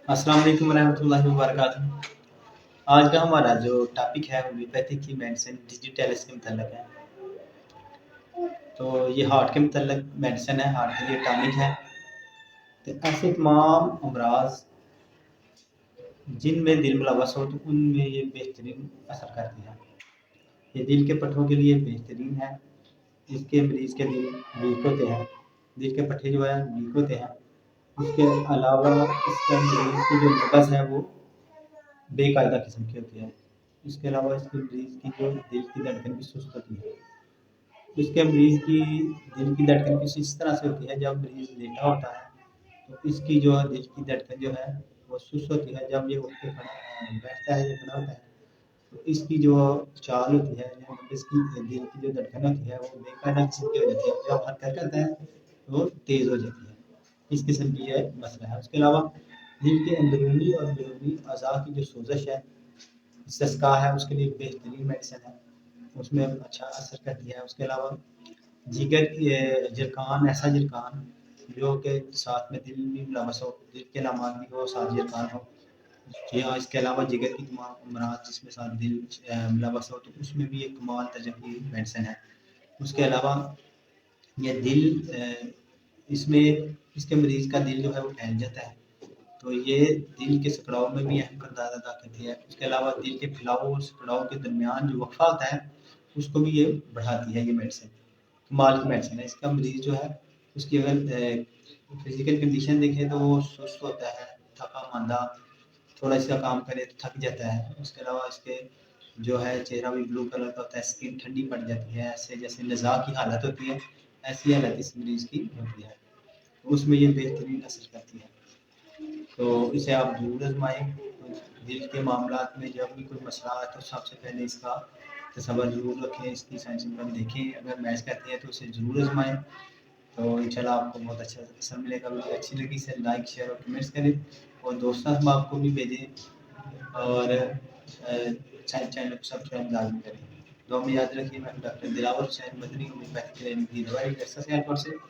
अस्सलाम वालेकुम वरहमतुल्लाहि वबरकातुहू। आज का हमारा जो टॉपिक है होम्योपैथी की मेडिसिन डिजिटल के मतलब है। तो ये हार्ट के मतलब मेडिसिन है, हार्ट के लिए टॉनिक है। तो ऐसे तमाम अमराज जिनमें दिल मुलवस हो तो उनमें ये बेहतरीन असर करती है। ये दिल के पट्टों के लिए बेहतरीन है। इसके मरीज़ के दिल वीक होते हैं, दिल के पट्टे जो है वीक होते हैं। उसके अलावा इसका मरीज़ की जो नब्ज़ है वो बेकायदा किस्म की होती है। इसके अलावा इसके मरीज़ की जो दिल की धड़कन भी सुस्त होती है। इसके मरीज़ की दिल की धड़कन कुछ इस तरह से होती है, जब मरीज़ लेटा होता है तो इसकी जो है दिल की धड़कन जो है वो सुस्त होती है। जब ये उठ के बैठता है या खड़ा होता है तो इसकी जो चाल होती है या मतलब इसकी दिल की जो धड़कन होती है वो बेकायदा किस्म की हो जाती है। जब हरकत करता है तो वो तेज़ हो जाती है। इस किस्म की ये मसला है। उसके अलावा दिल के अंदरूनी और बैरूनी अज़ा की जो सोज़श है, सिसका है, उसके लिए बेहतरीन मेडिसिन है, उसमें अच्छा असर करती है। उसके अलावा जिगर जरखान, ऐसा जरखान जो कि साथ में दिल भी मुलवस हो, दिल के अलामात भी हो, साथ जरखान हो। जी हाँ, इसके अलावा जिगर की तमाम अमराज जिसमें साथ दिल मुलवस हो तो उसमें भी एक कमाल दर्जे की मेडिसिन है। उसके अलावा ये दिल इसमें इसके मरीज़ का दिल जो है वो टहल जाता है, तो ये दिल के सिकुड़ाव में भी अहम किरदार अदा करती है। उसके अलावा दिल के फैलाव और सिकुड़ाव के दरमियान जो वक़्फ़ा होता है, उसको भी ये बढ़ाती है ये मेडिसिन। कमाल की मेडिसिन है। इसका मरीज़ जो है उसकी अगर फिज़िकल कंडीशन देखें तो वो सुस्त होता है, थका-माँदा, थोड़ा-सा काम करे तो थक जाता है। उसके अलावा इसके जो है चेहरा भी ब्लू कलर का होता है, स्किन ठंडी पड़ जाती है, ऐसे जैसे नज़ा की हालत होती है, ऐसी हालत इस मरीज़ की होती है। उसमें ये बेहतरीन असर करती है। तो इसे आप ज़रूर आज़माएँ। दिल के मामलात में जब भी कोई मसला आए तो सबसे पहले इसका तसव्वुर ज़रूर रखें, इसकी साइंस इनकम देखें, अगर मैच करती है तो उसे ज़रूर आज़माएँ। तो इंशाल्लाह आपको बहुत अच्छा असर मिलेगा। वीडियो अच्छी लगी इसे लाइक, शेयर और कमेंट्स करें और दोस्तों अहबाब को भी भेजें और चैनल को सब्सक्राइब लाज़मी करें। दुआ में याद रखिए, मैं doctor Dilawar Hussain Madani homeopathic clinic की दवाई से।